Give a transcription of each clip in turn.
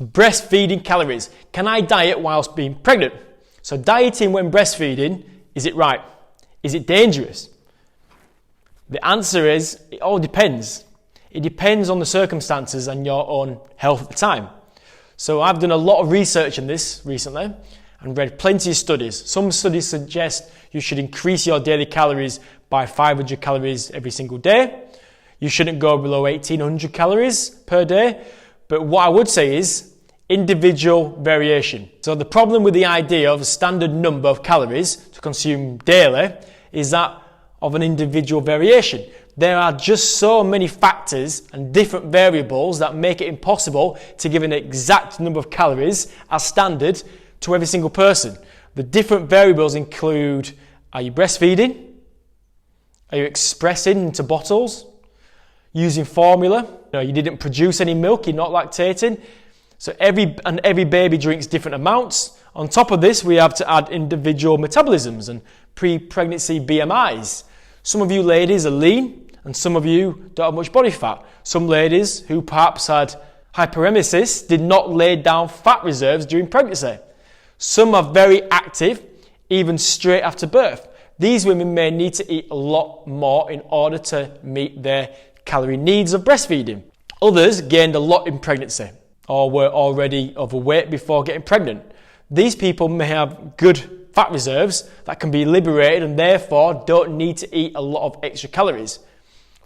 So breastfeeding calories. Can I diet whilst being pregnant? So dieting when breastfeeding, is it right? Is it dangerous? The answer is, it all depends. It depends on the circumstances and your own health at the time. So I've done a lot of research on this recently and read plenty of studies. Some studies suggest you should increase your daily calories by 500 calories every single day. You shouldn't go below 1800 calories per day. But what I would say is individual variation. So the problem with the idea of a standard number of calories to consume daily is that of an individual variation. There are just so many factors and different variables that make it impossible to give an exact number of calories as standard to every single person. The different variables include, are you breastfeeding? Are you expressing into bottles? Using formula? You didn't produce any milk, you're not lactating. So every baby drinks different amounts. On top of this, we have to add individual metabolisms and pre-pregnancy BMIs. Some of you ladies are lean and some of you don't have much body fat. Some ladies who perhaps had hyperemesis did not lay down fat reserves during pregnancy. Some are very active, even straight after birth. These women may need to eat a lot more in order to meet their calorie needs of breastfeeding. Others gained a lot in pregnancy or were already overweight before getting pregnant. These people may have good fat reserves that can be liberated and therefore don't need to eat a lot of extra calories.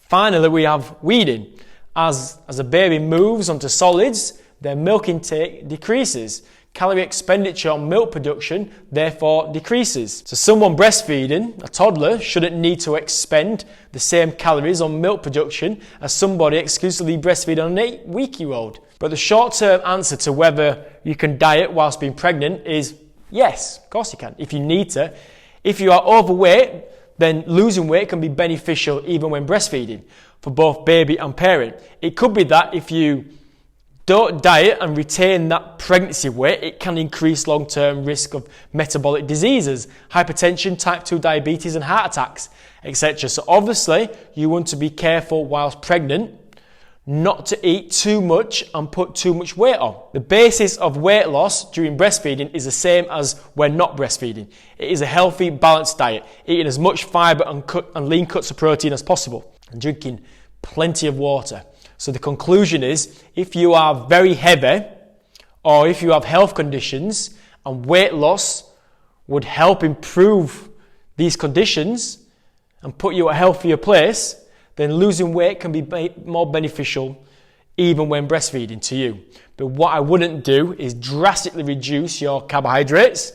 Finally, we have weaning. As a baby moves onto solids, their milk intake decreases. Calorie expenditure on milk production therefore decreases. So someone breastfeeding, a toddler, shouldn't need to expend the same calories on milk production as somebody exclusively breastfeeding on an 8-week-old. But the short-term answer to whether you can diet whilst being pregnant is yes, of course you can, if you need to. If you are overweight, then losing weight can be beneficial even when breastfeeding for both baby and parent. It could be that if you don't diet and retain that pregnancy weight, it can increase long-term risk of metabolic diseases, hypertension, type 2 diabetes and heart attacks, etc. So obviously, you want to be careful whilst pregnant not to eat too much and put too much weight on. The basis of weight loss during breastfeeding is the same as when not breastfeeding. It is a healthy, balanced diet, eating as much fibre and lean cuts of protein as possible and drinking plenty of water. So the conclusion is, if you are very heavy or if you have health conditions and weight loss would help improve these conditions and put you at a healthier place, then losing weight can be more beneficial even when breastfeeding to you. But what I wouldn't do is drastically reduce your carbohydrates,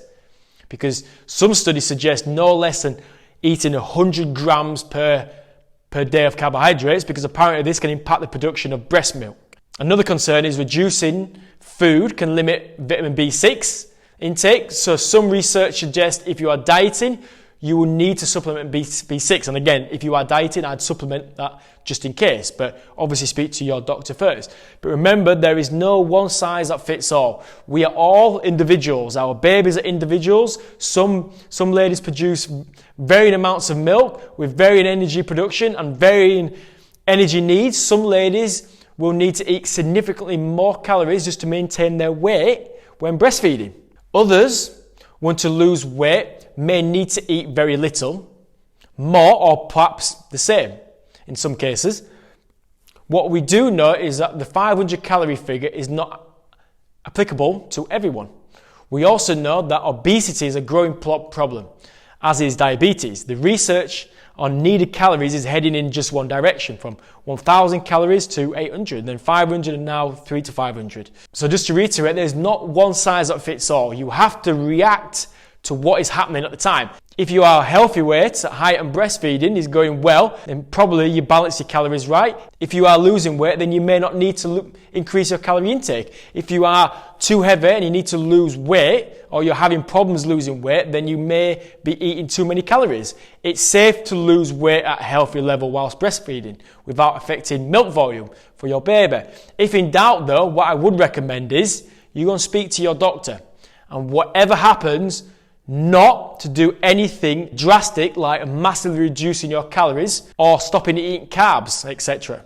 because some studies suggest no less than eating 100 grams per day of carbohydrates, because apparently this can impact the production of breast milk. Another concern is reducing food can limit vitamin B6 intake. So some research suggests if you are dieting, you will need to supplement B6. And again, if you are dieting, I'd supplement that just in case. But obviously speak to your doctor first. But remember, there is no one size that fits all. We are all individuals. Our babies are individuals. Some ladies produce varying amounts of milk with varying energy production and varying energy needs. Some ladies will need to eat significantly more calories just to maintain their weight when breastfeeding. Others want to lose weight may need to eat very little, more or perhaps the same in some cases. What we do know is that the 500 calorie figure is not applicable to everyone. We also know that obesity is a growing problem, as is diabetes. The research on needed calories is heading in just one direction, from 1,000 calories to 800, then 500, and now 300 to 500. So just to reiterate, there's not one size that fits all. You have to react to what is happening at the time. If you are healthy weight at height and breastfeeding is going well, then probably you balance your calories right. If you are losing weight, then you may not need to increase your calorie intake. If you are too heavy and you need to lose weight, or you're having problems losing weight, then you may be eating too many calories. It's safe to lose weight at a healthy level whilst breastfeeding without affecting milk volume for your baby. If in doubt though, what I would recommend is you go and speak to your doctor, and whatever happens, not to do anything drastic like massively reducing your calories or stopping eating carbs, etc.